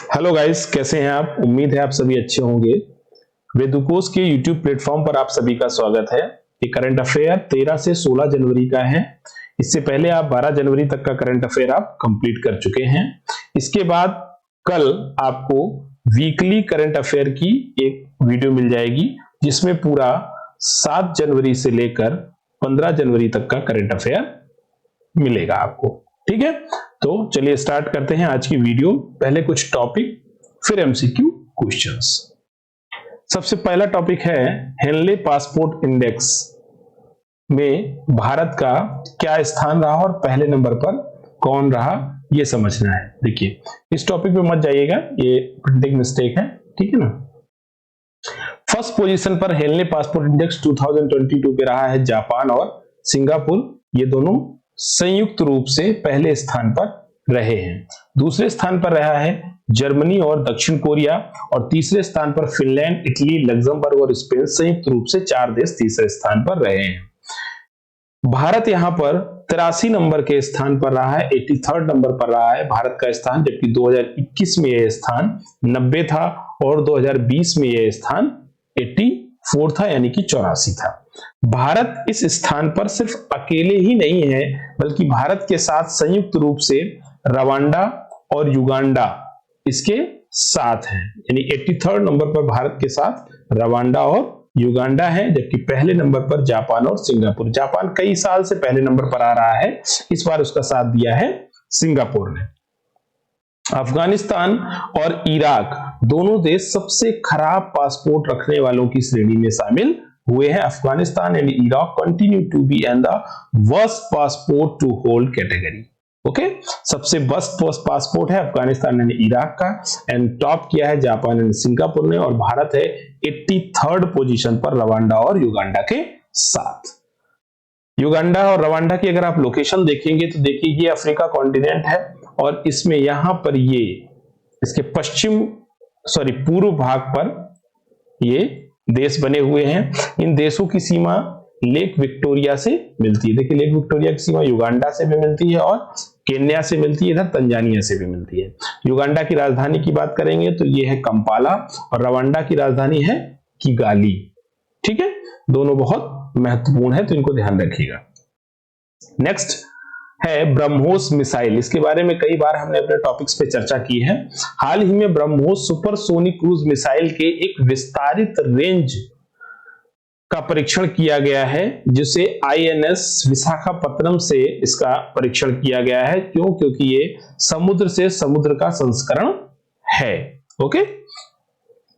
Hello guys, कैसे हैं आप? उम्मीद है आप सभी अच्छे होंगे। वेदुकोश के यूट्यूब प्लेटफॉर्म पर आप सभी का स्वागत है। ये करंट अफेयर 13 से 16 जनवरी का है। इससे पहले आप 12 जनवरी तक का करंट अफेयर आप कंप्लीट कर चुके हैं। इसके बाद कल आपको वीकली करंट अफेयर की एक वीडियो मिल जाएगी, जिसमें पूरा 7 जनवरी से लेकर 15 जनवरी तक का करंट अफेयर मिलेगा आपको। ठीक है, तो चलिए स्टार्ट करते हैं आज की वीडियो। पहले कुछ टॉपिक, फिर एमसीक्यू क्वेश्चंस। सबसे पहला टॉपिक है हेनले पासपोर्ट इंडेक्स में भारत का क्या स्थान रहा और पहले नंबर पर कौन रहा, यह समझना है। देखिए, इस टॉपिक पे मत जाइएगा, ये प्रिंटिंग मिस्टेक है, ठीक है ना। फर्स्ट पोजीशन पर हेनले पासपोर्ट इंडेक्स 2022 पे रहा है जापान और सिंगापुर, ये दोनों संयुक्त रूप से पहले स्थान पर रहे हैं। दूसरे स्थान पर रहा है जर्मनी और दक्षिण कोरिया, और तीसरे स्थान पर फिनलैंड, इटली, लग्जमबर्ग और स्पेन संयुक्त रूप से 4 देश तीसरे स्थान पर रहे हैं। भारत यहां पर 83 नंबर के स्थान पर रहा है, 83rd नंबर पर रहा है भारत का स्थान, जबकि 2021 में यह स्थान 90 था और 2020 में यह स्थान 84 था, यानी कि 84 था। भारत इस स्थान पर सिर्फ अकेले ही नहीं है, बल्कि भारत के साथ संयुक्त रूप से रवांडा और युगांडा इसके साथ हैं, यानी 83rd नंबर पर भारत के साथ रवांडा और युगांडा है, जबकि पहले नंबर पर जापान और सिंगापुर। जापान कई साल से पहले नंबर पर आ रहा है, इस बार उसका साथ दिया है सिंगापुर ने। अफगानिस्तान और इराक दोनों देश सबसे खराब पासपोर्ट रखने वालों की श्रेणी में शामिल हुए हैं। Afghanistan and Iraq continue to be in the worst passport to hold category. Okay, सबसे वर्स्ट पासपोर्ट है अफगानिस्तान एंड इराक का, एंड टॉप किया है जापान एंड सिंगापुर ने, और भारत है 83rd पोजीशन पर रवांडा और युगांडा के साथ। युगांडा और रवांडा की अगर आप लोकेशन देखेंगे तो देखिए, ये अफ्रीका कॉन्टिनेंट है, और इसमें यहां पर ये इसके पूर्व भाग पर ये देश बने हुए हैं। इन देशों की सीमा लेक विक्टोरिया से मिलती है। देखिए, लेक विक्टोरिया की सीमा युगांडा से भी मिलती है और केन्या से मिलती है, इधर तंजानिया से भी मिलती है। युगांडा की राजधानी की बात करेंगे तो ये है कंपाला, और रवांडा की राजधानी है किगाली। ठीक है, दोनों बहुत महत्वपूर्ण है, तो इनको ध्यान रखिएगा। नेक्स्ट है ब्रह्मोस मिसाइल। इसके बारे में कई बार हमने अपने टॉपिक्स पे चर्चा की है। हाल ही में ब्रह्मोस सुपरसोनिक क्रूज मिसाइल के एक विस्तारित रेंज का परीक्षण किया गया है, जिसे आईएनएस विशाखापत्तनम से इसका परीक्षण किया गया है। क्यों? क्योंकि ये समुद्र से समुद्र का संस्करण है। ओके,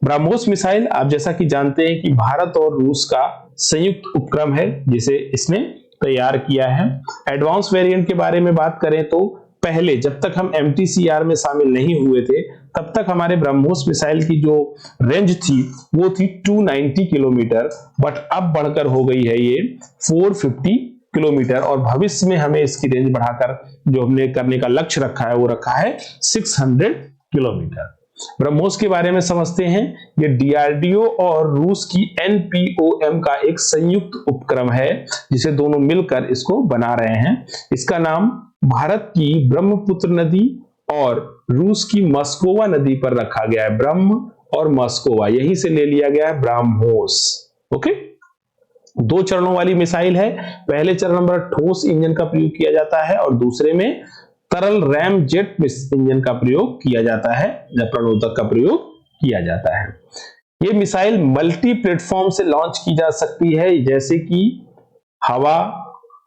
ब्रह्मोस मिसाइल आप जैसा कि जानते हैं कि भारत और रूस का संयुक्त उपक्रम है, जिसे इसने तैयार किया है। एडवांस वेरिएंट के बारे में बात करें तो पहले, जब तक हम MTCR में शामिल नहीं हुए थे, तब तक हमारे ब्रह्मोस मिसाइल की जो रेंज थी वो थी 290 किलोमीटर, बट अब बढ़कर हो गई है ये 450 किलोमीटर, और भविष्य में हमें इसकी रेंज बढ़ाकर जो हमने करने का लक्ष्य रखा है वो रखा है 600 किलोमीटर। ब्रह्मोस के बारे में समझते हैं। ये DRDO और रूस की NPOM का एक संयुक्त उपक्रम है, जिसे दोनों मिलकर इसको बना रहे हैं। इसका नाम भारत की ब्रह्मपुत्र नदी और रूस की मस्कोवा नदी पर रखा गया है। ब्रह्म और मस्कोवा, यहीं से ले लिया गया है ब्रह्मोस। ओके, 2 चरणों वाली मिसाइल है। पहले चरण नंबर ठोस इंजन का प्रयोग किया जाता है, और दूसरे में तरल रैम जेट इंजन का प्रयोग किया जाता है, या प्रणोदक का प्रयोग किया जाता है। यह मिसाइल मल्टी प्लेटफॉर्म से लॉन्च की जा सकती है, जैसे कि हवा,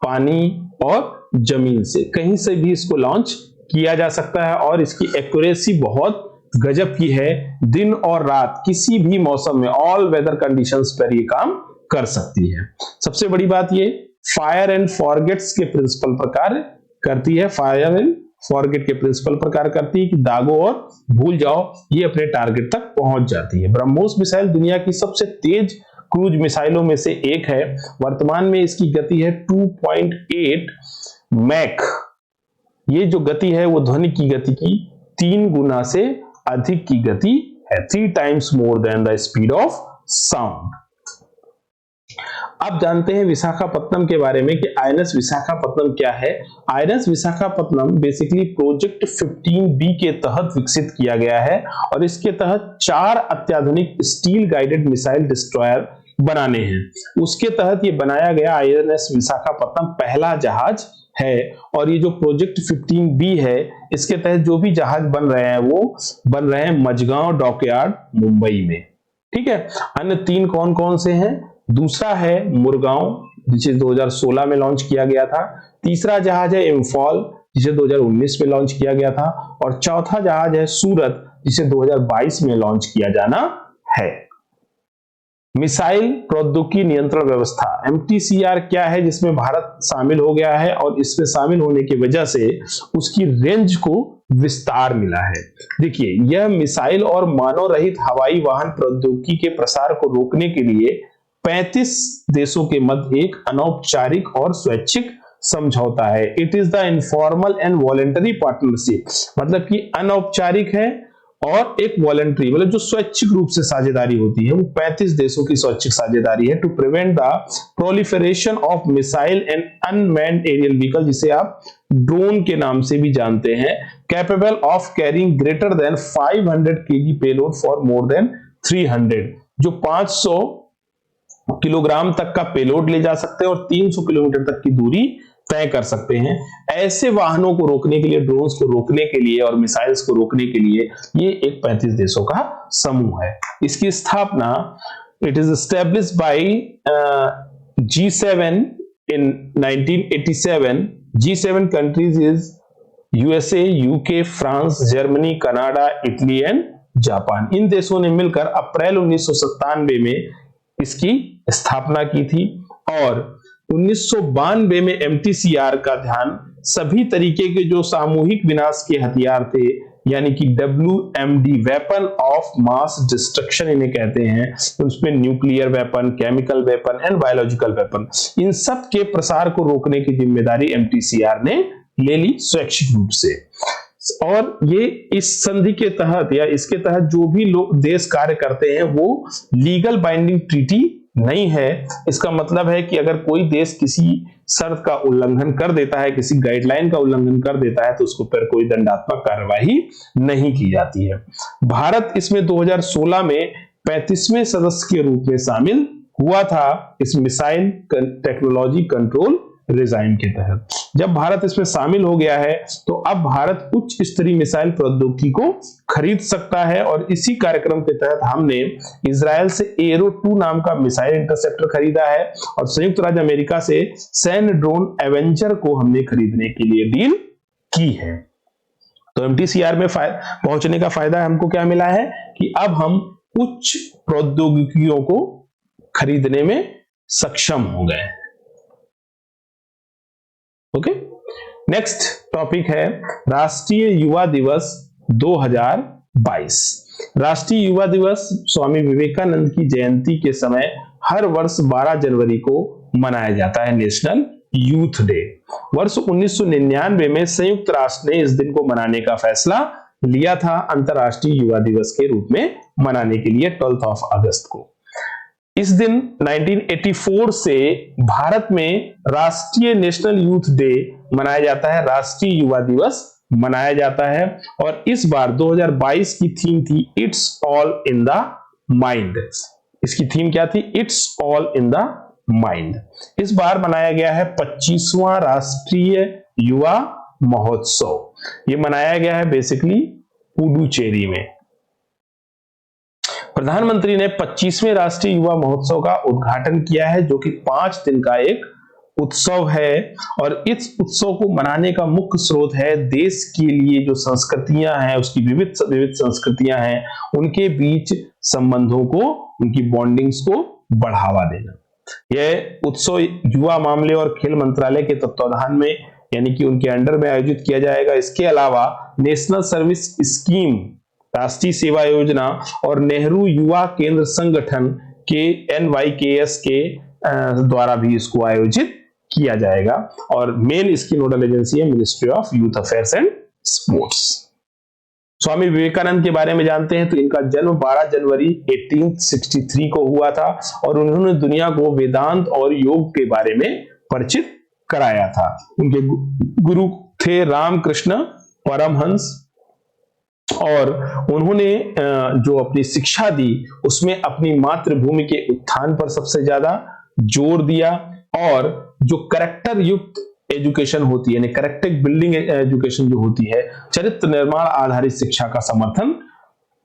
पानी और जमीन से, कहीं से भी इसको लॉन्च किया जा सकता है, और इसकी एक्यूरेसी बहुत गजब की है। दिन और रात किसी भी मौसम में, ऑल वेदर कंडीशंस पर यह काम कर सकती है। सबसे बड़ी बात ये फायर एंड फॉरगेट्स के प्रिंसिपल पर कार्य करती है। फायर एंड फॉरगेट के प्रिंसिपल पर कार्य करती है कि दागो और भूल जाओ, ये अपने टारगेट तक पहुंच जाती है। ब्रह्मोस मिसाइल दुनिया की सबसे तेज क्रूज मिसाइलों में से एक है। वर्तमान में इसकी गति है 2.8 मैक। ये जो गति है वो ध्वनि की गति की 3 गुना से अधिक की गति है, 3 times more than the speed of sound। अब जानते हैं विशाखापत्तनम के बारे में कि आईएनएस विशाखापत्तनम क्या है। INS Visakhapatnam basically project 15B के तहत विकसित किया गया है और इसके तहत 4 अत्याधुनिक स्टील गाइडेड मिसाइल डिस्ट्रॉयर बनाने हैं। उसके तहत ये बनाया गया आईएनएस विशाखापत्तनम पहला जहाज है और ये जो प्रोजेक्ट 15B है इसके तहत जो भी जहाज बन रहे हैं वो बन रहे हैं मझगांव डॉकयार्ड मुंबई में। ठीक है, अन्य 3 कौन कौन से हैं? दूसरा है मुरगांव जिसे 2016 में लॉन्च किया गया था, तीसरा जहाज है इम्फॉल जिसे 2019 में लॉन्च किया गया था और चौथा जहाज है सूरत जिसे 2022 में लॉन्च किया जाना है। मिसाइल प्रौद्योगिकी नियंत्रण व्यवस्था MTCR क्या है जिसमें भारत शामिल हो गया है और इसमें शामिल होने की वजह से उसकी रेंज को विस्तार मिला है। देखिए, यह मिसाइल और मानव रहित हवाई वाहन प्रौद्योगिकी के प्रसार को रोकने के लिए 35 देशों के मध्य एक अनौपचारिक और स्वैच्छिक समझौता है। It is the informal and voluntary partnership, मतलब कि अनौपचारिक है और एक वॉलेंटरी मतलब जो स्वैच्छिक रूप से साझेदारी होती है, वो 35 देशों की स्वैच्छिक साझेदारी है। To prevent the proliferation of missile and unmanned aerial vehicle, जिसे आप ड्रोन के नाम से भी जानते हैं, capable of carrying greater than 500 kg payload for more than 300, जो 500 किलोग्राम तक का पेलोड ले जा सकते हैं और 300 किलोमीटर तक की दूरी तय कर सकते हैं। ऐसे वाहनों को रोकने के लिए, ड्रोन्स को रोकने के लिए और मिसाइल्स को रोकने के लिए ये एक 35 देशों का समूह है। इसकी स्थापना it is established by G7 in 1987. G7 countries is USA, UK, France, Germany, Canada, Italy and Japan. इन देशों ने मिलकर अप्रैल 1997 में इसकी स्थापना की थी और 1992 में MTCR का ध्यान सभी तरीके के जो सामूहिक विनाश के हथियार थे, यानी कि WMD weapon of mass destruction इन्हें कहते हैं, उसमें nuclear weapon, chemical weapon and biological weapon, इन सब के प्रसार को रोकने की जिम्मेदारी MTCR ने ले ली स्वैच्छिक रूप से। और ये इस संधि के तहत या इसके तहत जो भी लोग देश कार्य करते हैं वो लीगल बाइंडिंग ट्रीटी नहीं है। इसका मतलब है कि अगर कोई देश किसी शर्त का उल्लंघन कर देता है, किसी गाइडलाइन का उल्लंघन कर देता है, तो उसको पर कोई दंडात्मक कार्यवाही नहीं की जाती है। भारत इसमें 2016 में 35वें सदस्य के रूप में शामिल हुआ था इस मिसाइल टेक्नोलॉजी कंट्रोल रिजाइम के तहत। जब भारत इसमें शामिल हो गया है तो अब भारत उच्च स्तरीय मिसाइल प्रौद्योगिकी को खरीद सकता है और इसी कार्यक्रम के तहत हमने इजराइल से एरो 2 नाम का मिसाइल इंटरसेप्टर खरीदा है और संयुक्त राज्य अमेरिका से सैन्य ड्रोन एवेंजर को हमने खरीदने के लिए डील की है। तो MTCR में पहुंचने का फायदा हमको क्या मिला है कि अब हम उच्च प्रौद्योगिकियों को खरीदने में सक्षम हो गए। ओके, नेक्स्ट टॉपिक है राष्ट्रीय युवा दिवस 2022। राष्ट्रीय युवा दिवस स्वामी विवेकानंद की जयंती के समय हर वर्ष 12 जनवरी को मनाया जाता है, नेशनल यूथ डे। वर्ष 1999 में संयुक्त राष्ट्र ने इस दिन को मनाने का फैसला लिया था, अंतरराष्ट्रीय युवा दिवस के रूप में मनाने के लिए 12 अगस्त को। इस दिन 1984 से भारत में राष्ट्रीय नेशनल यूथ डे मनाया जाता है, राष्ट्रीय युवा दिवस मनाया जाता है और इस बार 2022 की थीम थी it's all in the mind. इसकी थीम क्या थी? It's all in the mind. इस बार मनाया गया है 25वां राष्ट्रीय युवा महोत्सव। ये मनाया गया है बेसिकली पुडुचेरी में। प्रधानमंत्री ने 25वें राष्ट्रीय युवा महोत्सव का उद्घाटन किया है, जो कि 5 दिन का एक उत्सव है और इस उत्सव को मनाने का मुख्य स्रोत है देश के लिए जो संस्कृतियां हैं, उसकी विविध संस्कृतियां हैं, उनके बीच संबंधों को, उनकी बॉन्डिंग्स को बढ़ावा देना। यह उत्सव युवा मामले और खेल मंत्रालय के तत्वाधान में यानी कि उनके अंडर में आयोजित किया जाएगा। इसके अलावा नेशनल सर्विस स्कीम, राष्ट्रीय सेवा योजना और नेहरू युवा केंद्र संगठन के NYKS के द्वारा भी इसको आयोजित किया जाएगा और मेन इसकी नोडल एजेंसी है Ministry of Youth Affairs and Sports. Swami Vivekananda के बारे में जानते हैं तो इनका जन्म 12 जनवरी 1863 को हुआ था और उन्होंने दुनिया को वेदांत और योग के बारे में परिचित कराया था। उनके गुरु थे रामकृष्ण परमहंस और उन्होंने जो अपनी शिक्षा दी उसमें अपनी मातृभूमि के उत्थान पर सबसे ज्यादा जोर दिया और जो कैरेक्टर युक्त एजुकेशन होती है, कैरेक्टर बिल्डिंग एजुकेशन जो होती है, चरित्र निर्माण आधारित शिक्षा का समर्थन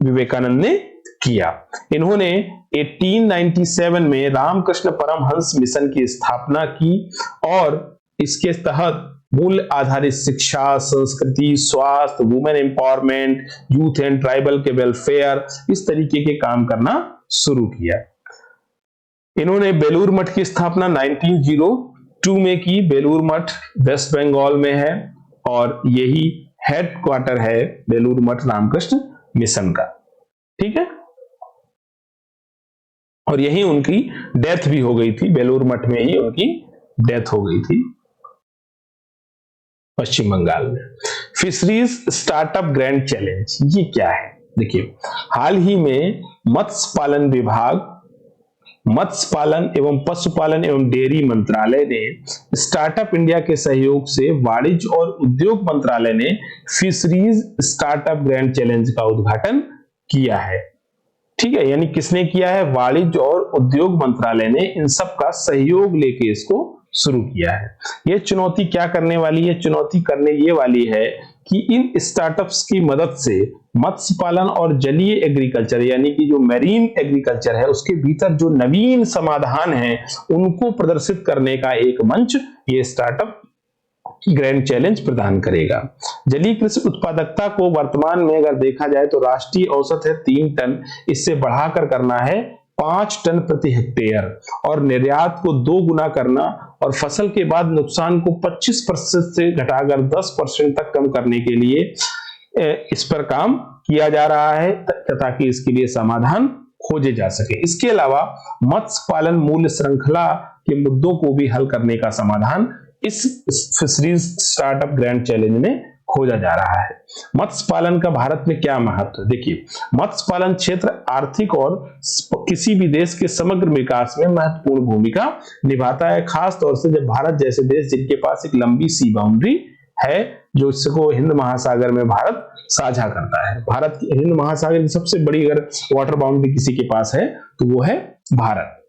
विवेकानंद ने किया। इन्होंने 1897 में रामकृष्ण परमहंस मिशन की स्थापना की और इसके तहत मूल्य आधारित शिक्षा, संस्कृति, स्वास्थ्य, women empowerment, youth and tribal के वेलफेयर, इस तरीके के काम करना शुरू किया। इन्होंने बेलूर मठ की स्थापना 1902 में की। बेलूर मठ वेस्ट बंगाल में है और यही हेडक्वार्टर है बेलूर मठ रामकृष्ण मिशन का। ठीक है, और यही उनकी डेथ भी हो गई थी, बेलूर मठ में ही उनकी डेथ हो गई थी पश्चिम बंगाल में। फिशरीज स्टार्टअप ग्रैंड चैलेंज, ये क्या है? देखिए, हाल ही में मत्स्य पालन विभाग, मत्स्य पालन एवं पशुपालन एवं डेयरी मंत्रालय ने स्टार्टअप इंडिया के सहयोग से वाणिज्य और उद्योग मंत्रालय ने फिशरीज स्टार्टअप ग्रैंड चैलेंज का उद्घाटन किया है। ठीक है, यानी किसने किया है? वाणिज्य और उद्योग मंत्रालय ने इन सब का सहयोग लेके इसको शुरू किया है। यह चुनौती क्या करने वाली है? चुनौती करने ये वाली है कि इन स्टार्टअप्स की मदद से मत्स्य पालन और जलीय एग्रीकल्चर यानी कि जो मैरीन एग्रीकल्चर है उसके भीतर जो नवीन समाधान है उनको प्रदर्शित करने का एक मंच ये स्टार्टअप ग्रैंड चैलेंज प्रदान करेगा। जलीय कृषि उत्पादकता को वर्तमान में अगर देखा जाए तो राष्ट्रीय औसत है 3 टन, इससे बढ़ाकर करना है 5 टन प्रति हेक्टेयर और निर्यात को 2 गुना करना और फसल के बाद नुकसान को 25% से घटाकर 10% तक कम करने के लिए इस पर काम किया जा रहा है ताकि इसके लिए समाधान खोजे जा सके। इसके अलावा मत्स्य पालन मूल्य श्रृंखला के मुद्दों को भी हल करने का समाधान इस फिशरीज स्टार्टअप ग्रैंड चैलेंज में खोजा जा रहा है। मत्स्य पालन का भारत में क्या महत्व है? देखिए, मत्स्य पालन क्षेत्र आर्थिक और किसी भी देश के समग्र विकास में महत्वपूर्ण भूमिका निभाता है, खास तौर से जब भारत जैसे देश जिनके पास एक लंबी सी बाउंड्री है जो इसको हिंद महासागर में भारत साझा करता है। भारत की हिंद महासागर की सबसे बड़ी अगर वाटर बाउंड्री किसी के पास है तो वो है भारत।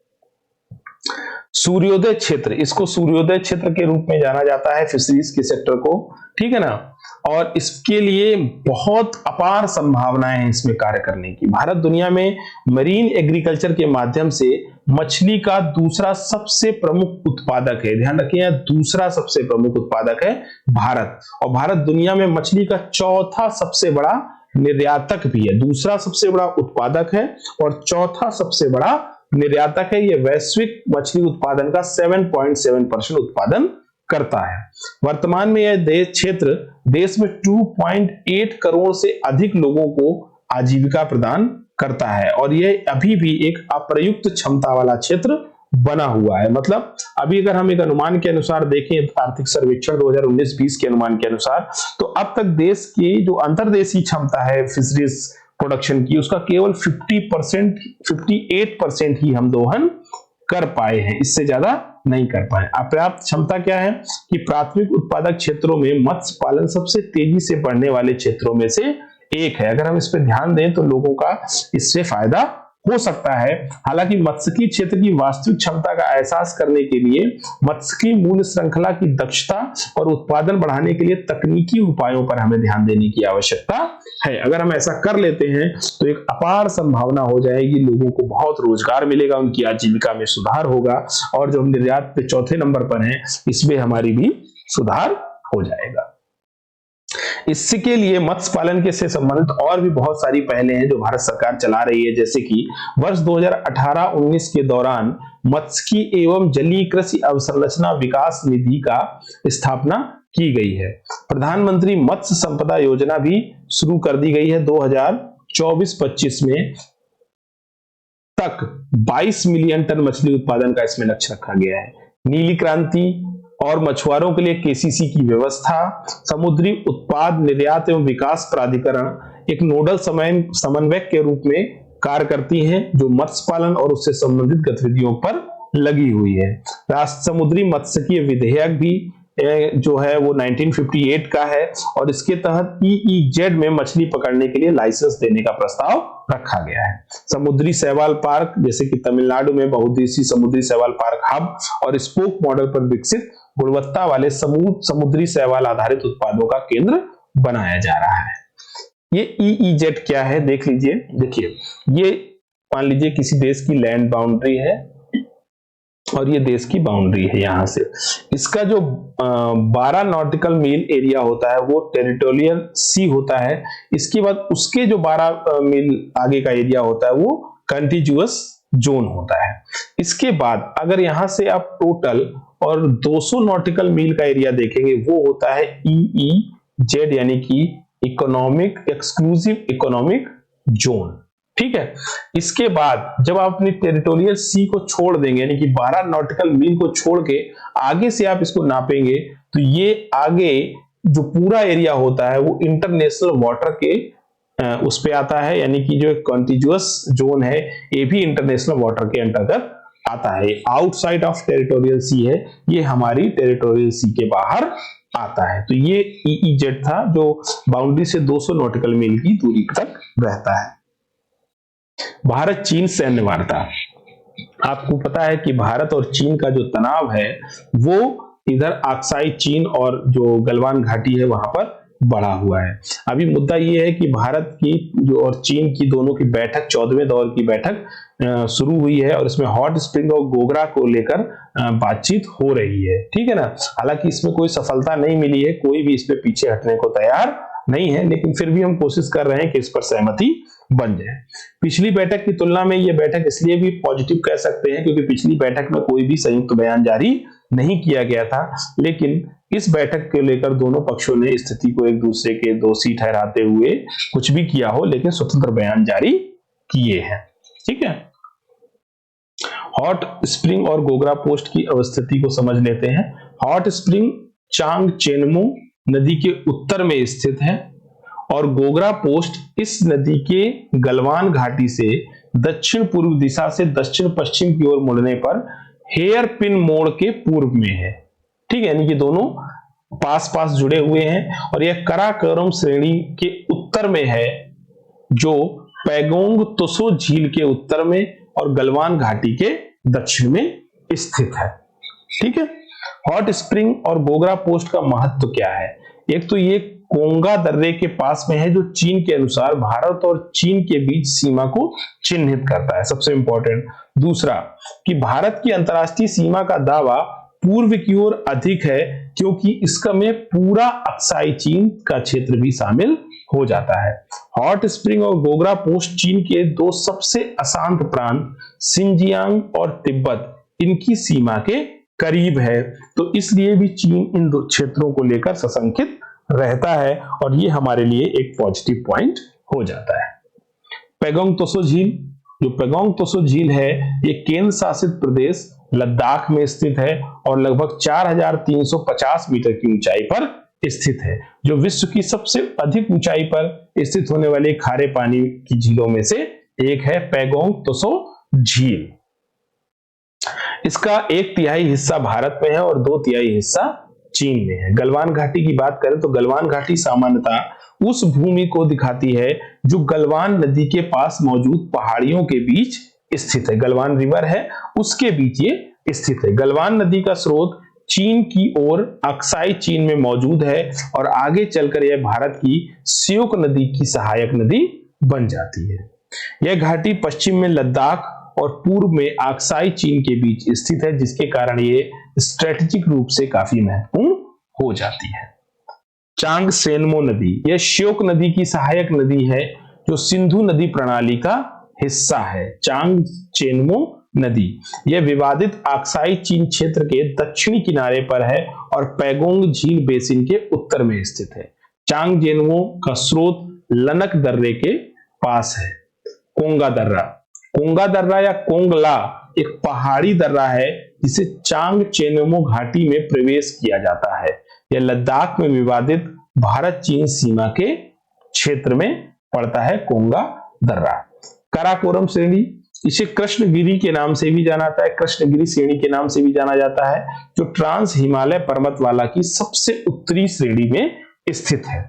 सूर्योदय क्षेत्र, इसको सूर्योदय क्षेत्र के रूप में जाना जाता है फिशरीज के सेक्टर को, ठीक है ना, और इसके लिए बहुत अपार संभावनाएं हैं इसमें कार्य करने की। भारत दुनिया में मरीन एग्रीकल्चर के माध्यम से मछली का दूसरा सबसे प्रमुख उत्पादक है। ध्यान रखिए, दूसरा सबसे प्रमुख उत्पादक है भारत, और भारत दुनिया में मछली का चौथा सबसे बड़ा निर्यातक भी है। दूसरा सबसे बड़ा उत्पादक है और चौथा सबसे बड़ा निर्यातक है। यह वैश्विक मछली उत्पादन का 7.7% उत्पादन करता है। वर्तमान में यह क्षेत्र देश में 2.8 करोड़ से अधिक लोगों को आजीविका प्रदान करता है और यह अभी भी एक अप्रयुक्त क्षमता वाला क्षेत्र बना हुआ है। मतलब अभी अगर हम एक अनुमान के अनुसार देखें, आर्थिक सर्वेक्षण 2019-20 के अनुमान के अनुसार, तो अब तक देश की जो अंतर्देशीय क्षमता है फिशरीज प्रोडक्शन की, उसका केवल 58% ही हम दोहन कर पाए हैं, इससे ज्यादा नहीं कर पाए। अपर्याप्त क्षमता क्या है कि प्राथमिक उत्पादक क्षेत्रों में मत्स्य पालन सबसे तेजी से बढ़ने वाले क्षेत्रों में से एक है। अगर हम इस पर ध्यान दें तो लोगों का इससे फायदा हो सकता है। हालांकि मत्स्यिकी क्षेत्र की वास्तविक क्षमता का एहसास करने के लिए मत्स्यिकी मूल्य श्रृंखला की दक्षता और उत्पादन बढ़ाने के लिए तकनीकी उपायों पर हमें ध्यान देने की आवश्यकता है। अगर हम ऐसा कर लेते हैं तो एक अपार संभावना हो जाएगी, लोगों को बहुत रोजगार मिलेगा, उनकी आजीविका में सुधार होगा और जो हम निर्यात पे चौथे नंबर पर हैं इसमें हमारी भी सुधार हो जाएगा। इसके लिए मत्स्य पालन के से संबंधित और भी बहुत सारी पहलें हैं जो भारत सरकार चला रही है, जैसे कि वर्ष 2018-19 के दौरान मत्स्यिकी एवं जलीय कृषि अवसंरचना विकास निधि का स्थापना की गई है। प्रधानमंत्री मत्स्य संपदा योजना भी शुरू कर दी गई है। 2024-25 में तक 22 मिलियन टन मछली उत्पादन का इसमें लक्ष्य रखा गया है। नीली क्रांति और मछुआरों के लिए केसीसी की व्यवस्था, समुद्री उत्पाद निर्यात एवं विकास प्राधिकरण एक नोडल समन्वयक के रूप में कार्य करती हैं जो मत्स्य पालन और उससे संबंधित गतिविधियों पर लगी हुई है। राष्ट्रीय समुद्री मत्स्यिकी विधेयक भी जो है वो 1958 का है और इसके तहत EEZ में मछली पकड़ने के लिए लाइसेंस देने का प्रस्ताव रखा गया है। समुद्री शैवाल पार्क जैसे कि तमिलनाडु में बहुउद्देशीय समुद्री शैवाल पार्क हब और स्पोक मॉडल पर विकसित गुणवत्ता वाले समुद्री शैवाल आधारित उत्पादों का केंद्र बनाया जा रहा है। ये EEZ क्या है देख लीजिए। देखिए, ये मान लीजिए किसी देश की लैंड बाउंड्री है और ये देश की बाउंड्री है। यहां से इसका जो 12 नॉटिकल मील एरिया होता है वो टेरिटोरियल सी होता है। इसके बाद उसके जो 12 मील आगे का एरिया होता है वो कंटिन्यूअस जोन होता है। इसके बाद अगर यहां से आप टोटल और 200 नॉटिकल मील का एरिया देखेंगे वो होता है EEZ यानी कि एक्सक्लूसिव इकोनॉमिक जोन। ठीक है, इसके बाद जब आप अपनी टेरिटोरियल सी को छोड़ देंगे यानी कि 12 नॉटिकल मील को छोड़ के आगे से आप इसको नापेंगे तो ये आगे जो पूरा एरिया होता है वो इंटरनेशनल वाटर के उस पे आता है, यानी कि जो कॉन्टिग्युअस जोन है ये भी इंटरनेशनल वाटर के अंतर्गत आता है। आउटसाइड ऑफ टेरिटोरियल सी है, ये हमारी टेरिटोरियल सी के बाहर आता है। तो ये EEZ था जो बाउंड्री से 200 नॉटिकल मील की दूरी तक रहता है। भारत चीन सैन्य वार्ता। आपको पता है कि भारत और चीन का जो तनाव है वो इधर अक्साई चीन और जो गलवान घाटी है वहां पर बढ़ा हुआ है। अभी मुद्दा ये है कि भारत की जो और चीन की दोनों की बैठक 14वें दौर की बैठक शुरू हुई है और इसमें हॉट स्प्रिंग और गोगरा को लेकर बातचीत हो रही है। ठीक है ना, हालांकि इसमें कोई सफलता नहीं मिली है, कोई भी इसमें पीछे हटने को तैयार नहीं है, लेकिन फिर भी हम कोशिश कर रहे हैं कि इस पर सहमति बन जाए। पिछली बैठक की तुलना में यह बैठक इसलिए भी पॉजिटिव कह सकते हैं क्योंकि पिछली बैठक में कोई भी संयुक्त बयान जारी नहीं किया गया था, लेकिन इस बैठक को लेकर दोनों पक्षों ने स्थिति को एक दूसरे के दोषी ठहराते हुए कुछ भी किया हो लेकिन स्वतंत्र बयान जारी किए हैं। ठीक है, हॉट स्प्रिंग और गोगरा पोस्ट की अवस्थिति को समझ लेते हैं। हॉट स्प्रिंग चांग चेनमो नदी के उत्तर में स्थित है और गोगरा पोस्ट इस नदी के गलवान घाटी से दक्षिण पूर्व दिशा से दक्षिण पश्चिम की ओर मुड़ने पर हेयर पिन मोड़ के पूर्व में है। ठीक है, यानी कि दोनों पास पास जुड़े हुए हैं और यह कराकोरम श्रेणी के उत्तर में है जो पैगोंग त्सो झील के उत्तर में और गलवान घाटी के दक्षिण में स्थित है। ठीक है, हॉट स्प्रिंग और गोगरा पोस्ट का महत्व क्या है? एक तो ये कोंगा दर्रे के पास में है जो चीन के अनुसार भारत और चीन के बीच सीमा को चिन्हित करता है, सबसे इंपॉर्टेंट। दूसरा कि भारत की अंतरराष्ट्रीय सीमा का दावा पूर्व की ओर अधिक है क्योंकि इसका में पूरा अक्साई चीन का क्षेत्र भी शामिल हो जाता है। हॉट स्प्रिंग और गोगरा पोस्ट चीन के दो सबसे अशांत प्रांत सिंजियांग और तिब्बत इनकी सीमा के करीब है, तो इसलिए भी चीन इन दो क्षेत्रों को लेकर सशंकित रहता है और ये हमारे लिए एक पॉजिटिव पॉइंट हो जाता है। पैगोंग त्सो झील, जो पैगोंग त्सो झील है ये केंद्र शासित प्रदेश लद्दाख में स्थित है और लगभग 4350 मीटर की ऊंचाई पर स्थित है, जो विश्व की सबसे अधिक ऊंचाई पर स्थित होने वाले खारे पानी की झीलों में से एक है पैगोंग त्सो झील। इसका 1/3 हिस्सा भारत में है और 2/3 हिस्सा चीन में है। गलवान घाटी की बात करें तो गलवान घाटी सामान्यतः उस भूमि को दिखाती है जो गलवान नदी के पास मौजूद पहाड़ियों के बीच स्थित है। गलवान रिवर है उसके बीच ये स्थित है। गलवान नदी का स्रोत चीन की ओर अक्साई चीन में मौजूद है और आगे चलकर यह भारत की स्योक नदी की सहायक नदी बन जाती है। यह घाटी पश्चिम में लद्दाख और पूर्व में अक्साई चीन के बीच स्थित है, जिसके कारण ये स्ट्रेटेजिक रूप से काफी महत्वपूर्ण हो जाती है। चांग सेनमो नदी, यह श्योक नदी की सहायक नदी है जो सिंधु नदी प्रणाली का हिस्सा है। चांग चेनमो नदी यह विवादित अक्साई चीन क्षेत्र के दक्षिणी किनारे पर है और पैगोंग झील बेसिन के उत्तर में स्थित है। चांग चेनमो का स्रोत लनक दर्रे के पास है। कोंगा दर्रा, कोंगा दर्रा या कोंगला एक पहाड़ी दर्रा है जिसे चांग चेनमो घाटी में प्रवेश किया जाता है। यह लद्दाख में विवादित भारत चीन सीमा के क्षेत्र में पड़ता है कोंगा दर्रा। काराकोरम श्रेणी, इसे कृष्णगिरी के नाम से भी जाना जाता है, कृष्णगिरी श्रेणी के नाम से भी जाना जाता है, जो ट्रांस हिमालय पर्वतमाला की सबसे उत्तरी श्रेणी में स्थित है।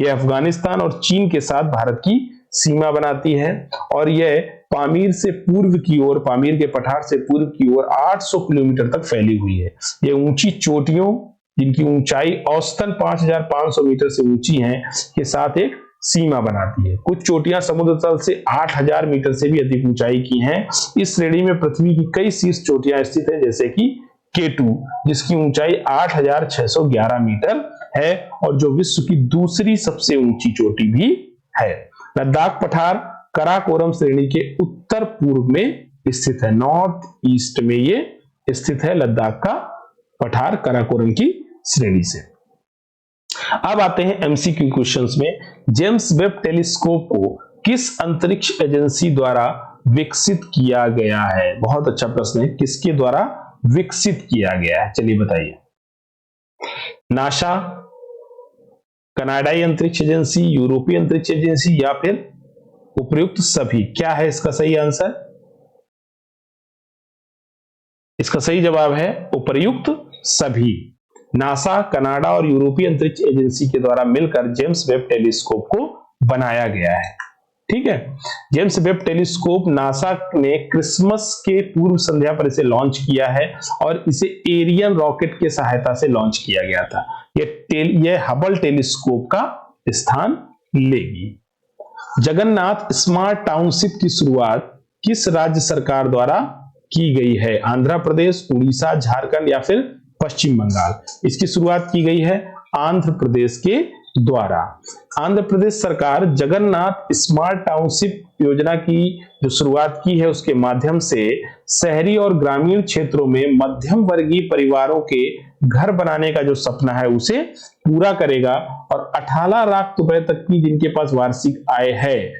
यह अफगानिस्तान और चीन के साथ भारत की सीमा बनाती है और यह पामीर से पूर्व की ओर, पामीर के पठार से पूर्व की ओर 800 किलोमीटर तक फैली हुई है। यह ऊंची चोटियों, जिनकी ऊंचाई औसतन 5500 मीटर से ऊंची है, के साथ एक सीमा बनाती है। कुछ चोटियां समुद्र तल से 8000 मीटर से भी अधिक ऊंचाई की हैं। इस श्रेणी में पृथ्वी की कई शीर्ष चोटियां स्थित हैं, जैसे कि K2, जिसकी ऊंचाई 8611 मीटर है और जो विश्व की दूसरी सबसे ऊंची चोटी भी है। लद्दाख पठार काराकोरम श्रेणी के उत्तर पूर्व में स्थित है, नॉर्थ ईस्ट में ये स्थित है लद्दाख का पठार काराकोरम की श्रेणी से। अब आते हैं एमसीक्यू क्वेश्चंस में। जेम्स वेब टेलीस्कोप को किस अंतरिक्ष एजेंसी द्वारा विकसित किया गया है? बहुत अच्छा प्रश्न है, किसके द्वारा विकसित किया गया है, चलिए बताइए। नासा, कनाडाई अंतरिक्ष एजेंसी, यूरोपीय अंतरिक्ष एजेंसी या फिर उपयुक्त सभी? क्या है इसका सही आंसर? इसका सही जवाब है उपयुक्त सभी। नासा, कनाडा और यूरोपीय अंतरिक्ष एजेंसी के द्वारा मिलकर जेम्स वेब टेलीस्कोप को बनाया गया है। ठीक है, जेम्स वेब टेलीस्कोप नासा ने क्रिसमस के पूर्व संध्या पर इसे लॉन्च किया है और इसे एरियन रॉकेट के सहायता से लॉन्च किया गया था। यह हबल टेलीस्कोप का स्थान लेगी। जगन्नाथ स्मार्ट टाउनशिप की शुरुआत किस राज्य सरकार द्वारा की गई है? आंध्र प्रदेश, उड़ीसा, झारखंड या फिर पश्चिम बंगाल? इसकी शुरुआत की गई है आंध्र प्रदेश के द्वारा। आंध्र प्रदेश सरकार जगन्नाथ स्मार्ट टाउनशिप योजना की जो शुरुआत की है, उसके माध्यम से शहरी और ग्रामीण क्षेत्रों में मध्यम वर्गीय परिवारों के घर बनाने का जो सपना है उसे पूरा करेगा और 18 लाख रुपए तक की जिनके पास वार्षिक आय है,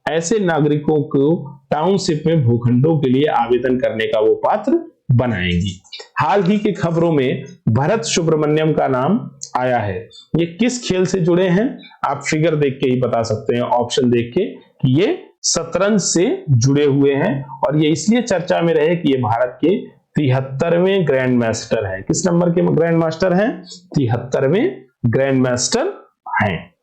ऐसे नागरिकों को टाउनशिप में भूखंडों के लिए आवेदन करने का वो पात्र बनाएंगी। हाल ही की खबरों में भरत सुब्रमण्यम का नाम आया है। ये किस खेल से जुड़े हैं? आप फिगर देख के ही बता सकते हैं, ऑप्शन देख के, कि ये शतरंज से जुड़े हुए हैं और ये इसलिए चर्चा में रहे कि ये भारत के 73वें ग्रैंड मास्टर है। किस नंबर के ग्रैंड मास्टर हैं? 73वें ग्रैंड मास्टर हैं।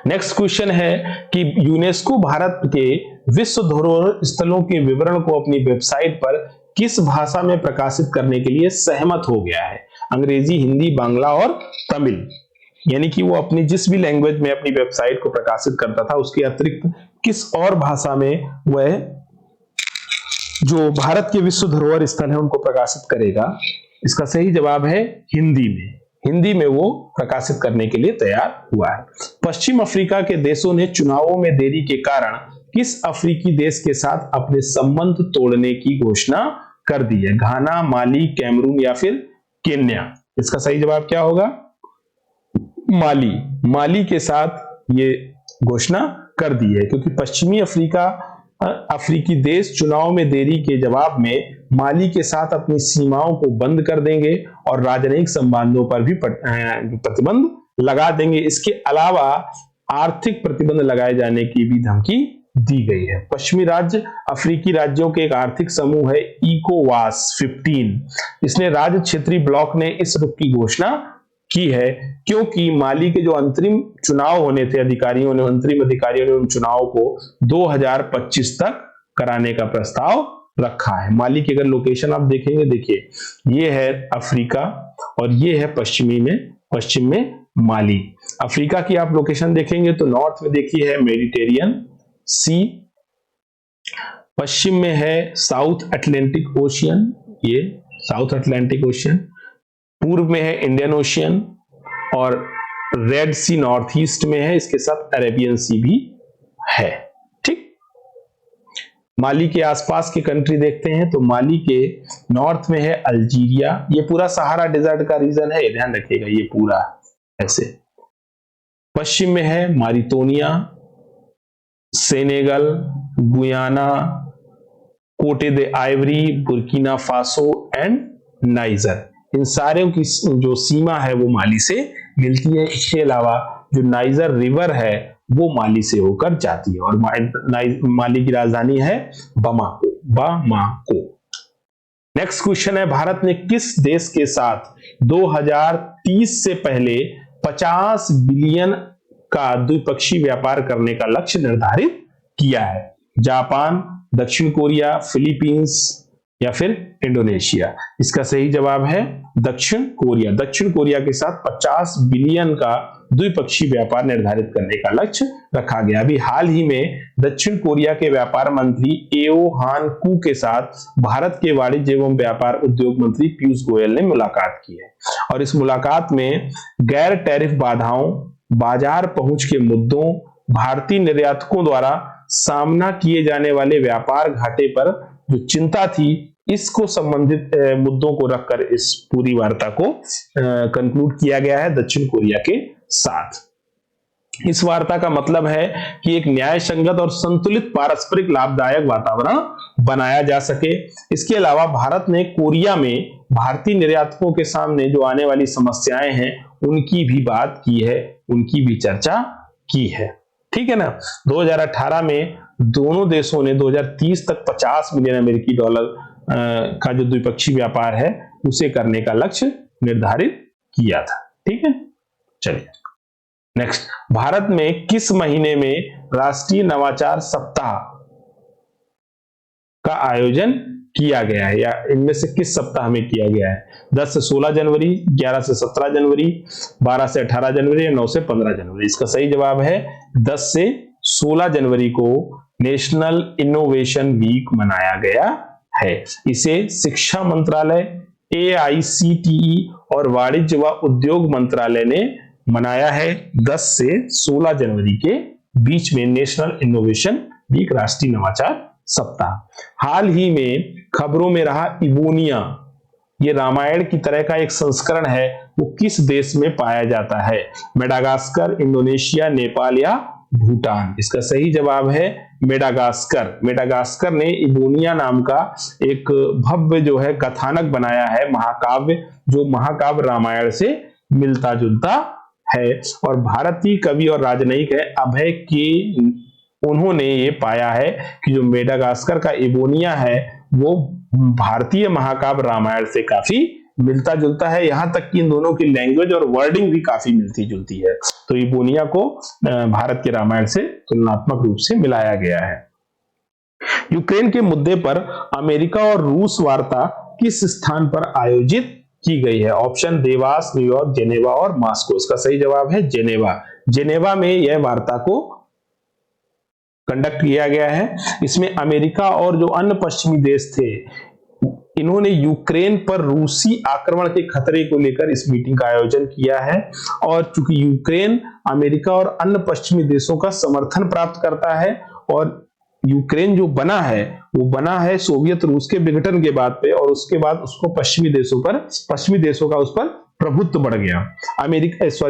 नेक्स्ट क्वेश्चन है कि यूनेस्को भारत के विश्व धरोहर स्थलों के विवरण को अपनी वेबसाइट पर किस भाषा में प्रकाशित करने के लिए सहमत हो गया है? अंग्रेजी, हिंदी, बांग्ला और तमिल। यानी कि वो अपनी जिस भी लैंग्वेज में अपनी वेबसाइट को प्रकाशित करता था, उसके अतिरिक्त किस और भाषा में वह जो भारत के विश्व धरोहर स्थल है उनको प्रकाशित करेगा? इसका सही जवाब है हिंदी में। हिंदी में वो प्रकाशित करने के लिए तैयार हुआ है। पश्चिम अफ्रीका के देशों ने चुनावों में देरी के कारण किस अफ्रीकी देश के साथ अपने संबंध तोड़ने की घोषणा कर दी है? घाना, माली, कैमरून या फिर केन्या? इसका सही जवाब क्या होगा? माली। माली के साथ ये घोषणा कर दी है क्योंकि पश्चिमी अफ्रीकी देश चुनाव में देरी के जवाब में माली के साथ अपनी सीमाओं को बंद कर देंगे और राजनयिक संबंधों पर भी प्रतिबंध लगा देंगे। इसके अलावा आर्थिक प्रतिबंध लगाए जाने की भी धमकी दी गई है। पश्चिमी राज्य अफ्रीकी राज्यों के एक आर्थिक समूह है इकोवास 15। इसने राज्य क्षेत्रीय ब्लॉक ने इस रुख की घोषणा की है क्योंकि माली के जो अंतरिम चुनाव होने थे, अंतरिम अधिकारियों ने उन चुनाव को 2025 तक कराने का प्रस्ताव रखा है। माली की अगर लोकेशन आप देखेंगे, देखिए ये है अफ्रीका और ये है पश्चिम में माली। अफ्रीका की आप लोकेशन देखेंगे तो नॉर्थ में देखिए है मेडिटेरियन सी, पश्चिम में है साउथ अटलांटिक ओशियन, ये साउथ अटलांटिक ओशियन, पूर्व में है इंडियन ओशियन और रेड सी नॉर्थ ईस्ट में है, इसके साथ अरेबियन सी भी है। ठीक, माली के आसपास के कंट्री देखते हैं तो माली के नॉर्थ में है अल्जीरिया, ये पूरा सहारा डेजर्ट का रीजन है, ध्यान रखिएगा, ये पूरा ऐसे। पश्चिम में है मारिटोनिया, Senegal, Guyana, Cote d'Ivoire, Burkina Faso and Niger. इन सारे की जो सीमा है वो माली से मिलती है। इसके अलावा जो नाइजर रिवर है वो माली से होकर जाती है और माली की राजधानी है बामाको। नेक्स्ट क्वेश्चन है, भारत ने किस देश के साथ 2030 से पहले 50 बिलियन का द्विपक्षीय व्यापार करने का लक्ष्य निर्धारित किया है? जापान, दक्षिण कोरिया, फिलीपींस या फिर इंडोनेशिया? इसका सही जवाब है दक्षिण कोरिया। दक्षिण कोरिया के साथ 50 बिलियन का द्विपक्षीय व्यापार निर्धारित करने का लक्ष्य रखा गया। अभी हाल ही में दक्षिण कोरिया के व्यापार मंत्री एओ हान कू के साथ भारत के वाणिज्य एवं व्यापार उद्योग मंत्री पीयूष गोयल ने मुलाकात की है और इस मुलाकात में गैर टैरिफ बाधाओं, बाजार पहुंच के मुद्दों, भारतीय निर्यातकों द्वारा सामना किए जाने वाले व्यापार घाटे पर जो चिंता थी, इसको संबंधित मुद्दों को रखकर इस पूरी वार्ता को कंक्लूड किया गया है दक्षिण कोरिया के साथ। इस वार्ता का मतलब है कि एक न्याय संगत और संतुलित पारस्परिक लाभदायक वातावरण बनाया जा सके। इसके अलावा भारत ने कोरिया में भारतीय निर्यातकों के सामने जो आने वाली समस्याएं हैं उनकी भी बात की है, उनकी भी चर्चा की है। ठीक है ना। 2018 में दोनों देशों ने 2030 तक 50 मिलियन अमेरिकी डॉलर का जो द्विपक्षीय व्यापार है उसे करने का लक्ष्य निर्धारित किया था। ठीक है, चलिए नेक्स्ट, भारत में किस महीने में राष्ट्रीय नवाचार सप्ताह का आयोजन किया गया है, या इनमें से किस सप्ताह में किया गया है? 10 से 16 जनवरी, 11 से 17 जनवरी, 12 से 18 जनवरी या 9 से 15 जनवरी? इसका सही जवाब है 10 से 16 जनवरी को नेशनल इनोवेशन वीक मनाया गया है। इसे शिक्षा मंत्रालय, AICTE और वाणिज्य व उद्योग मंत्रालय ने मनाया है 10 से 16 जनवरी के बीच में नेशनल इनोवेशन वीक, राष्ट्रीय नवाचार सप्ताह। हाल ही में खबरों में रहा इबोनिया, ये रामायण की तरह का एक संस्करण है, वो किस देश में पाया जाता है? मेडागास्कर, इंडोनेशिया, नेपाल या भूटान? इसका सही जवाब है मेडागास्कर। मेडागास्कर ने इबोनिया नाम का एक भव्य जो है कथानक बनाया है, महाकाव्य, जो महाकाव्य रामायण से मिलता जुलता है। और भारतीय कवि और राजनयिक है अभय के, उन्होंने ये पाया है कि जो मेडागास्कर का इबोनिया है वो भारतीय महाकाव्य रामायण से काफी मिलता जुलता है, यहां तक कि इन दोनों की लैंग्वेज और वर्डिंग भी काफी मिलती जुलती है। तो इबोनिया को भारत के रामायण से तुलनात्मक रूप से मिलाया गया है। यूक्रेन के मुद्दे पर अमेरिका और रूस वार्ता किस स्थान पर आयोजित की गई है? ऑप्शन देवास, न्यूयॉर्क, जेनेवा और मॉस्को। इसका सही जवाब है जेनेवा। जेनेवा में यह वार्ता को कंडक्ट किया गया है। इसमें अमेरिका और जो अन्य पश्चिमी देश थे, इन्होंने यूक्रेन पर रूसी आक्रमण के खतरे को लेकर इस मीटिंग का आयोजन किया है। और चूंकि यूक्रेन अमेरिका और अन्य पश्चिमी देशों का समर्थन प्राप्त करता है और यूक्रेन जो बना है वो बना है सोवियत रूस के विघटन के बाद पे, और उसके बाद उसको पश्चिमी देशों का उस पर प्रभुत्व बढ़ गया।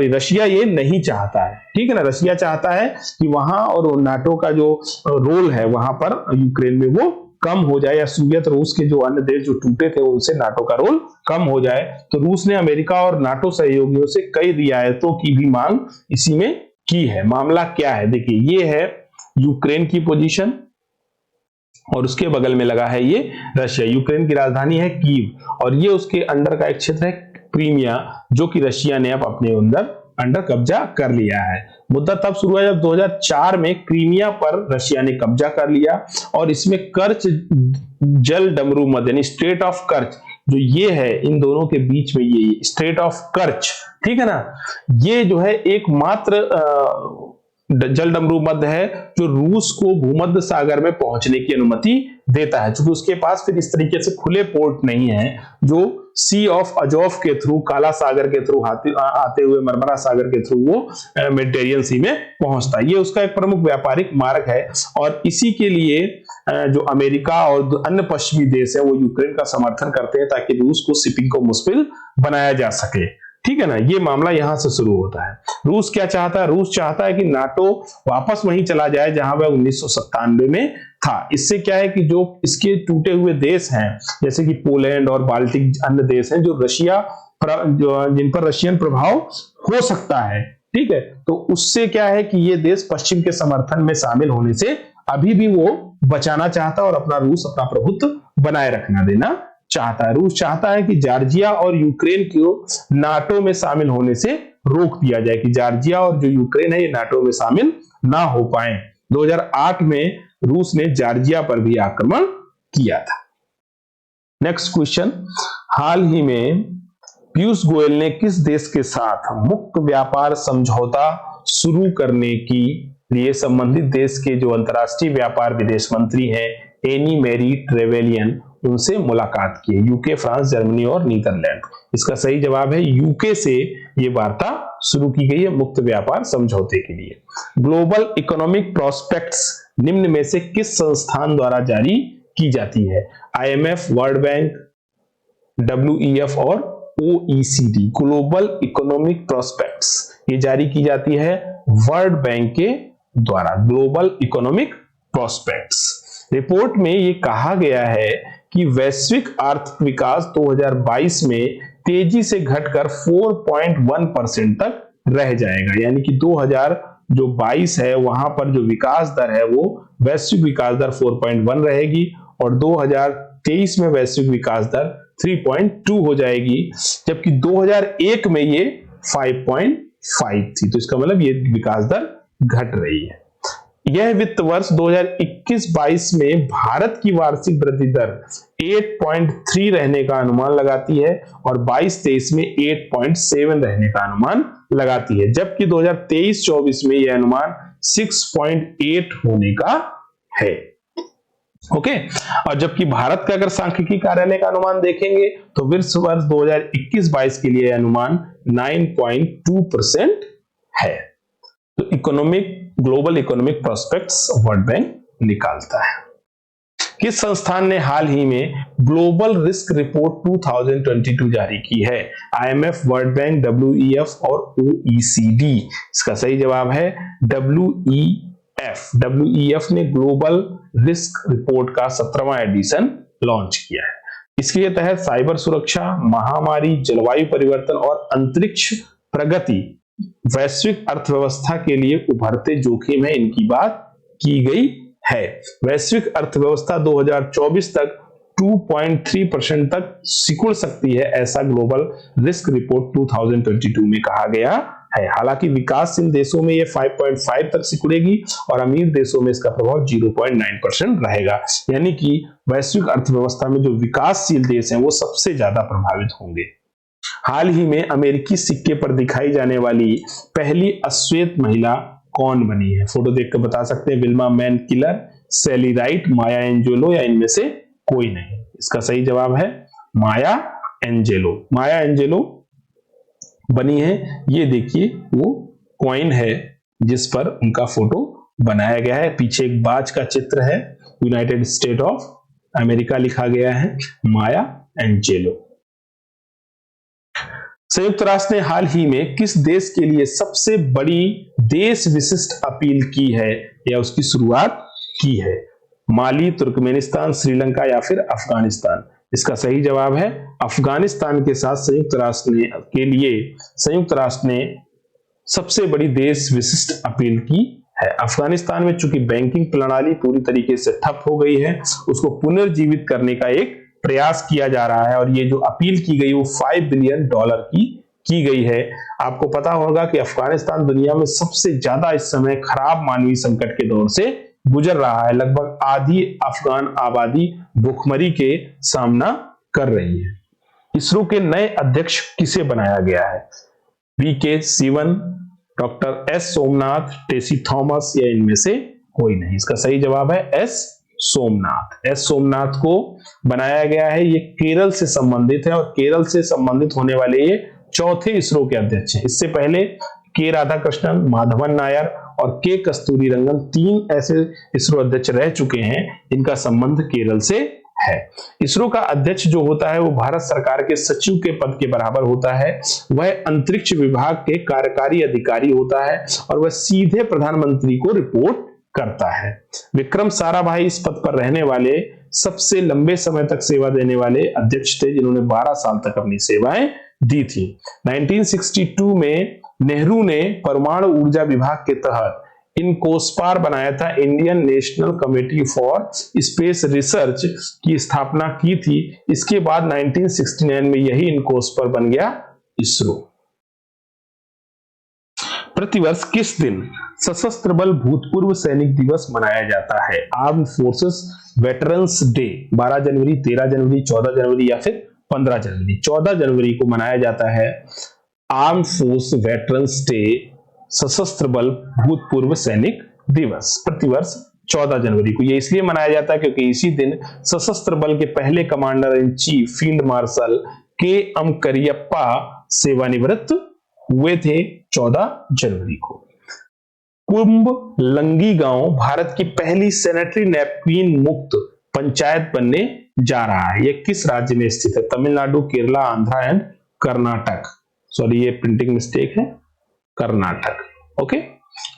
रशिया ये नहीं चाहता है। ठीक है ना, रशिया चाहता है कि वहां और नाटो का जो रोल है वहां पर यूक्रेन में वो कम हो जाए, या सोवियत रूस के जो अन्य देश जो टूटे थे उनसे नाटो का रोल कम हो जाए। तो रूस ने अमेरिका और नाटो सहयोगियों से कई रियायतों की भी मांग इसी में की है। मामला क्या है? देखिए, ये है यूक्रेन की पोजीशन और उसके बगल में लगा है ये रशिया। यूक्रेन की राजधानी है कीव और ये उसके अंडर का एक क्षेत्र है क्रीमिया, जो कि रशिया ने अब अपने अंडर कब्जा कर लिया है। मुद्दा तब शुरू हुआ जब 2004 में क्रीमिया पर रशिया ने कब्जा कर लिया और इसमें कर्च जल डमरू मध्य यानी स्ट्रेट ऑफ कर्च जो ये है, इन दोनों के बीच में ये स्ट्रेट ऑफ कर्च, ठीक है ना, ये जो है एकमात्र जल डमरू मध्य है जो रूस को भूमध्य सागर में पहुंचने की अनुमति देता है। क्योंकि उसके पास फिर इस तरीके से खुले पोर्ट नहीं है जो सी ऑफ अजोव के थ्रू, काला सागर के थ्रू आते हुए मरमरा सागर के थ्रू वो मेडिटेरियन सी में पहुंचता है। ये उसका एक प्रमुख व्यापारिक मार्ग है और इसी के लिए जो अमेरिका और अन्य पश्चिमी देश है वो यूक्रेन का समर्थन करते हैं ताकि रूस को शिपिंग को मुश्किल बनाया जा सके। ठीक है ना, ये मामला यहां से शुरू होता है। रूस क्या चाहता है? रूस चाहता है कि नाटो वापस वहीं चला जाए जहां वह 1997 में था। इससे क्या है कि जो इसके टूटे हुए देश हैं जैसे कि पोलैंड और बाल्टिक अन्य देश हैं जो जिन पर रशियन प्रभाव हो सकता है, ठीक है, तो उससे क्या है कि ये देश पश्चिम के समर्थन में शामिल होने से अभी भी वो बचाना चाहता है और रूस अपना प्रभुत्व बनाए रखना देना चाहता है। रूस चाहता है कि जॉर्जिया और यूक्रेन को नाटो में शामिल होने से रोक दिया जाए, कि जॉर्जिया और जो यूक्रेन है ये नाटो में शामिल ना हो पाए। 2008 में रूस ने जॉर्जिया पर भी आक्रमण किया था। नेक्स्ट क्वेश्चन, हाल ही में पीयूष गोयल ने किस देश के साथ मुक्त व्यापार समझौता शुरू करने की लिए संबंधित देश के जो अंतर्राष्ट्रीय व्यापार विदेश मंत्री हैं एनी मैरी ट्रेवेलियन उनसे मुलाकात की है? यूके, फ्रांस, जर्मनी और नीदरलैंड। इसका सही जवाब है यूके से ये वार्ता शुरू की गई है मुक्त व्यापार समझौते के लिए। ग्लोबल इकोनॉमिक प्रोस्पेक्ट्स निम्न में से किस संस्थान द्वारा जारी की जाती है? IMF, वर्ल्ड बैंक, WEF और OECD। ग्लोबल इकोनॉमिक प्रोस्पेक्ट्स ये जारी की जाती है वर्ल्ड बैंक के द्वारा। ग्लोबल इकोनॉमिक प्रोस्पेक्ट्स रिपोर्ट में ये कहा गया है कि वैश्विक आर्थिक विकास 2022 में तेजी से घटकर 4.1% तक रह जाएगा, यानी कि 2022 है वहां पर जो विकास दर है वो वैश्विक विकास दर 4.1 रहेगी और 2023 में वैश्विक विकास दर 3.2 हो जाएगी, जबकि 2001 में ये 5.5 थी। तो इसका मतलब ये विकास दर घट रही है। यह वित्त वर्ष 2021-22 में भारत की वार्षिक वृद्धि दर 8.3 रहने का अनुमान लगाती है और 22-23 में 8.7 रहने का अनुमान लगाती है, जबकि 2023-24 में यह अनुमान 6.8 होने का है। ओके, और जबकि भारत का अगर सांख्यिकी कार्यालय का अनुमान देखेंगे तो वित्त वर्ष 2021-22 के लिए अनुमान 9.2% है। तो global economic prospects world bank निकालता है। किस संस्थान ने हाल ही में ग्लोबल रिस्क रिपोर्ट 2022 जारी की है? IMF, वर्ल्ड बैंक, WEF और OECD। इसका सही जवाब है WEF। WEF ने ग्लोबल रिस्क रिपोर्ट का 17वां एडिशन लॉन्च किया है। इसके तहत साइबर सुरक्षा, महामारी, जलवायु परिवर्तन और अंतरिक्ष प्रगति वैश्विक अर्थव्यवस्था के लिए उभरते जोखिम है, इनकी बात की गई है। वैश्विक अर्थव्यवस्था 2024 तक 2.3% तक सिकुड़ सकती है, ऐसा ग्लोबल रिस्क रिपोर्ट 2022 में कहा गया है। हालांकि विकासशील देशों में यह 5.5 तक सिकुड़ेगी और अमीर देशों में इसका प्रभाव 0.9% रहेगा, यानी कि वैश्विक अर्थव्यवस्था में जो विकासशील देश हैं वो सबसे ज्यादा प्रभावित होंगे। हाल ही में अमेरिकी सिक्के पर दिखाई जाने वाली पहली अश्वेत महिला कौन बनी है? फोटो देखकर बता सकते हैं। विल्मा मैन किलर, सैली राइट, माया एंजेलो या इनमें से कोई नहीं। इसका सही जवाब है माया एंजेलो। माया एंजेलो बनी है। ये देखिए वो कॉइन है जिस पर उनका फोटो बनाया गया है। पीछे एक बाज का चित्र है, यूनाइटेड स्टेट ऑफ अमेरिका लिखा गया है। माया एंजेलो। संयुक्त राष्ट्र ने हाल ही में किस देश के लिए सबसे बड़ी देश विशिष्ट अपील की है या उसकी शुरुआत की है? माली, तुर्कमेनिस्तान, श्रीलंका या फिर अफगानिस्तान? इसका सही जवाब है अफगानिस्तान के साथ संयुक्त राष्ट्र ने सबसे बड़ी देश विशिष्ट अपील की है। अफगानिस्तान में चूंकि बैंकिंग प्रणाली पूरी तरीके से ठप हो गई है, उसको पुनर्जीवित करने का एक प्रयास किया जा रहा है और ये जो अपील की गई वो $5 बिलियन की गई है। आपको पता होगा कि अफगानिस्तान दुनिया में सबसे ज्यादा इस समय खराब मानवीय संकट के दौर से गुजर रहा है। लगभग आधी अफगान आबादी भूखमरी के सामना कर रही है। इसरो के नए अध्यक्ष किसे बनाया गया है? VK Sivan, doctor S Somnath, Tessy Thomas या इनमें से कोई नहीं। इसका सही जवाब है S सोमनाथ को बनाया गया है। ये केरल से संबंधित है और केरल से संबंधित होने वाले ये चौथे इसरो के अध्यक्ष हैं। इससे पहले के राधाकृष्णन, माधवन नायर और के कस्तूरीरंगन 3 ऐसे इसरो अध्यक्ष रह चुके हैं जिनका संबंध केरल से है। इसरो का अध्यक्ष जो होता है वो भारत सरकार के सचिव के पद के बराबर होता है। वह अंतरिक्ष विभाग के कार्यकारी अधिकारी होता है और वह सीधे प्रधानमंत्री को रिपोर्ट करता है। विक्रम साराभाई इस पद पर रहने वाले सबसे लंबे समय तक सेवा देने वाले अध्यक्ष थे, जिन्होंने 12 साल तक अपनी सेवाएं दी थी। 1962 में नेहरू ने परमाणु ऊर्जा विभाग के तहत इनकोस्पार बनाया था, Indian national committee for space research की स्थापना की थी। इसके बाद 1969 में यही इनकोस्पार बन गया इसरो। प्रतिवर्ष किस दिन सशस्त्र बल भूतपूर्व सैनिक दिवस मनाया जाता है? आर्म्ड फोर्सेस वेटरन्स डे 12 जनवरी, 13 जनवरी, 14 जनवरी या फिर 15 जनवरी? 14 जनवरी को मनाया जाता है आर्म्ड फोर्स वेटरन्स डे, सशस्त्र बल भूतपूर्व सैनिक दिवस। प्रतिवर्ष 14 जनवरी को ये इसलिए मनाया जाता है क्योंकि इसी दिन सशस्त्र बल के पहले commander in chief field marshal KM. Cariappa सेवानिवृत्त हुए थे 14 जनवरी को। कुंभलंगी गांव भारत की पहली सैनिटरी नैपकिन मुक्त पंचायत बनने जा रहा है। यह किस राज्य में स्थित है? तमिलनाडु, केरला, आंध्रा एंड कर्नाटक। सॉरी, ये प्रिंटिंग मिस्टेक है, कर्नाटक। ओके,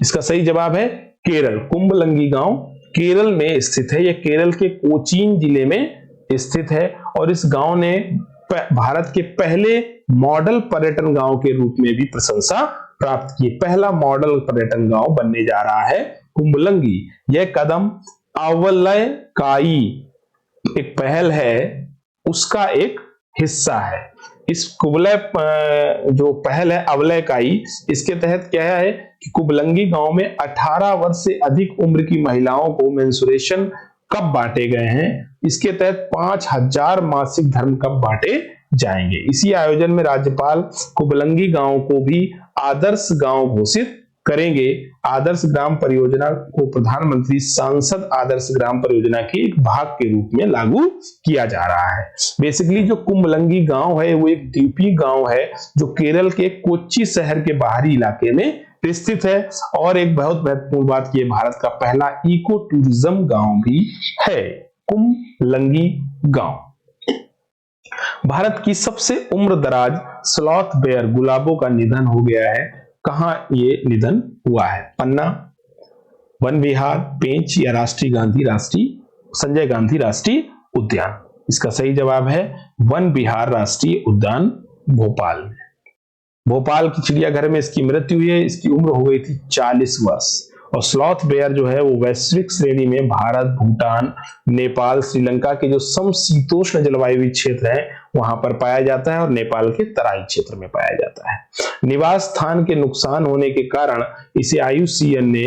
इसका सही जवाब है केरल। कुंभलंगी गांव केरल में स्थित है। यह केरल के कोचीन जिले में स्थित है और इस गांव ने भारत के पहले मॉडल पर्यटन गांव के रूप में भी प्रशंसा प्राप्त की। पहला मॉडल पर्यटन गांव बनने जा रहा है कुंभलंगी। यह कदम अवलयकाई एक पहल है, उसका एक हिस्सा है। इस कुबलय जो पहल है अवलयकाई, इसके तहत क्या है कि कुंभलंगी गांव में 18 वर्ष से अधिक उम्र की महिलाओं को मेंस्ट्रुएशन कप बांटे गए हैं। इसके तहत 5000 मासिक धर्म कप बांटे जाएंगे। इसी आयोजन में राज्यपाल कुंभलंगी गांव को भी आदर्श गांव घोषित करेंगे। आदर्श ग्राम परियोजना को प्रधानमंत्री सांसद आदर्श ग्राम परियोजना के एक भाग के रूप में लागू किया जा रहा है। बेसिकली जो कुंभलंगी गांव है वो एक द्वीपीय गांव है जो केरल के कोच्चि शहर के बाहरी इलाके में स्थित है और एक बहुत महत्वपूर्ण बात ये भारत का पहला इको टूरिज्म गांव भी है कुंभलंगी गांव। भारत की सबसे उम्रदराज स्लॉथ बेयर गुलाबों का निधन हो गया है। कहां ये निधन हुआ है? पन्ना, वन विहार, पेंच या संजय गांधी राष्ट्रीय उद्यान? इसका सही जवाब है वन विहार राष्ट्रीय उद्यान, भोपाल में। भोपाल की चिड़ियाघर में इसकी मृत्यु हुई है। इसकी उम्र हो गई थी 40 वर्ष। और स्लॉथ बेयर जो है वो वैश्विक श्रेणी में भारत, भूटान, नेपाल, श्रीलंका के जो समशीतोष्ण जलवायु क्षेत्र है वहां पर पाया जाता है और नेपाल के तराई क्षेत्र में पाया जाता है। निवास स्थान के नुकसान होने के कारण इसे IUCN ने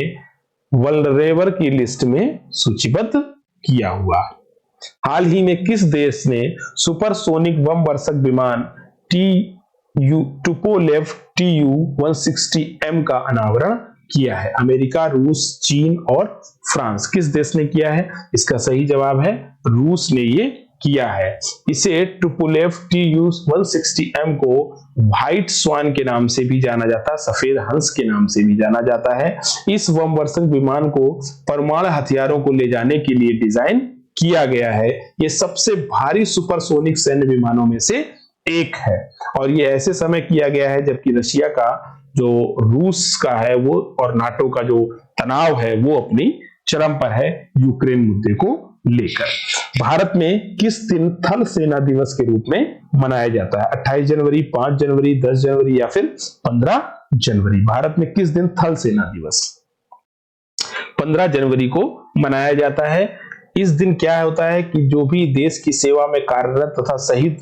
वल्नरेबल की लिस्ट में सूचीबद्ध किया हुआ। हाल ही में किस देश ने सुपरसोनिक बम वर्षक विमान टुपोलेव Tu-160M का अनावरण किया है? अमेरिका, रूस, चीन और फ्रांस। किस देश ने किया है? इसका सही जवाब है रूस ने ये किया है। इसे टुपोलेव Tu-160M को व्हाइट स्वान के नाम से भी जाना जाता है, सफेद हंस के नाम से भी जाना जाता है। इस बम वर्षक विमान को परमाणु हथियारों को ले जाने के लिए डिजाइन किया गया है। यह सबसे भारी सुपरसोनिक सैन्य विमानों में से एक है और ये ऐसे समय किया गया है जबकि रशिया का जो रूस का है वो और नाटो का जो तनाव है वो अपनी चरम पर है यूक्रेन मुद्दे को लेकर। भारत में किस दिन थल सेना दिवस के रूप में मनाया जाता है? 28 जनवरी, 5 जनवरी, 10 जनवरी या फिर 15 जनवरी? भारत में किस दिन थल सेना दिवस 15 जनवरी को मनाया जाता है। इस दिन क्या होता है कि जो भी देश की सेवा में कार्यरत तथा शहीद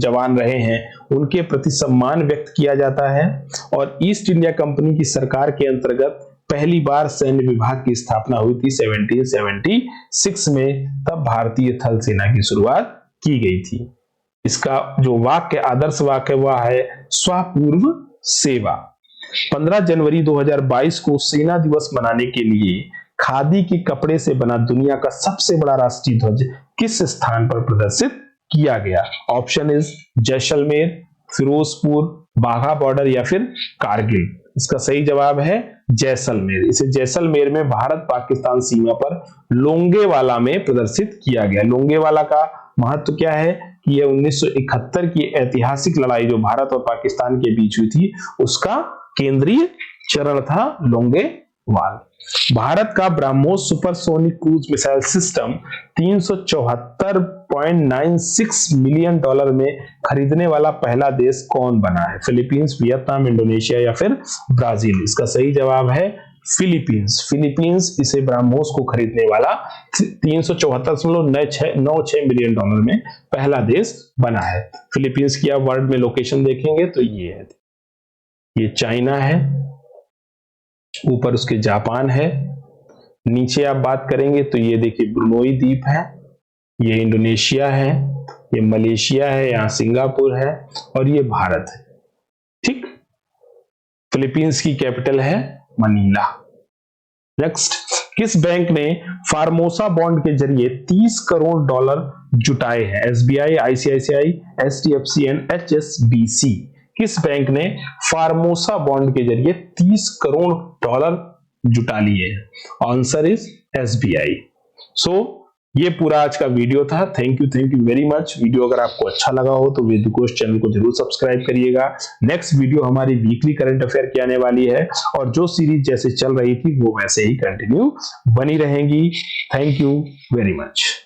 जवान रहे हैं उनके प्रति सम्मान व्यक्त किया जाता है और ईस्ट इंडिया कंपनी की सरकार के अंतर्गत पहली बार सैन्य विभाग की स्थापना हुई थी 1776 में। तब भारतीय थल सेना की शुरुआत की गई थी। इसका जो वाक्य आदर्श वाक्य वह है स्वापूर्व सेवा। 15 जनवरी 2022 को सेना दिवस मनाने के लिए खादी के कपड़े से बना दुनिया का सबसे बड़ा राष्ट्रीय ध्वज किस स्थान पर प्रदर्शित किया गया? Option is Jaisalmer, Firozpur, Wagah border या फिर कारगिल। इसका सही जवाब है जैसलमेर। इसे जैसलमेर में भारत पाकिस्तान सीमा पर लोंगेवाला में प्रदर्शित किया गया। लोंगेवाला का महत्व क्या है कि यह 1971 की ऐतिहासिक लड़ाई जो भारत और पाकिस्तान के बीच हुई थी उसका केंद्रीय चरण था लोंगेवाला। भारत का BrahMos supersonic cruise missile system 374.96 million dollar में खरीदने वाला पहला देश कौन बना है? फिलीपींस, वियतनाम, इंडोनेशिया या फिर ब्राजील? इसका सही जवाब है फिलीपींस। फिलीपींस इसे ब्रह्मोस को खरीदने वाला 374.96 मिलियन डॉलर में पहला देश बना है। फिलीपींस की आप वर्ल्ड में लोकेशन देखेंगे तो ये है, ये चाइना है, ऊपर उसके जापान है, नीचे आप बात करेंगे तो ये देखिए ब्रुनोई द्वीप है, ये इंडोनेशिया है, ये मलेशिया है, यहां सिंगापुर है और ये भारत है। ठीक, फिलीपींस की कैपिटल है मनीला। नेक्स्ट, किस बैंक ने फार्मोसा बॉन्ड के जरिए 30 करोड़ डॉलर जुटाए हैं? SBI, ICICI, HDFC and HSBC. किस बैंक ने फार्मोसा बॉन्ड के जरिए 30 करोड़ डॉलर जुटा लिए हैं? Answer is SBI. सो ये पूरा आज का वीडियो था। Thank you very much. Video अगर आपको अच्छा लगा हो तो वेदुकोश चैनल को जरूर सब्सक्राइब करिएगा। नेक्स्ट वीडियो हमारी वीकली करंट अफेयर की आने वाली है और जो सीरीज जैसे चल रही थी वो वैसे ही कंटिन्यू बनी रहेंगी। Thank you very much.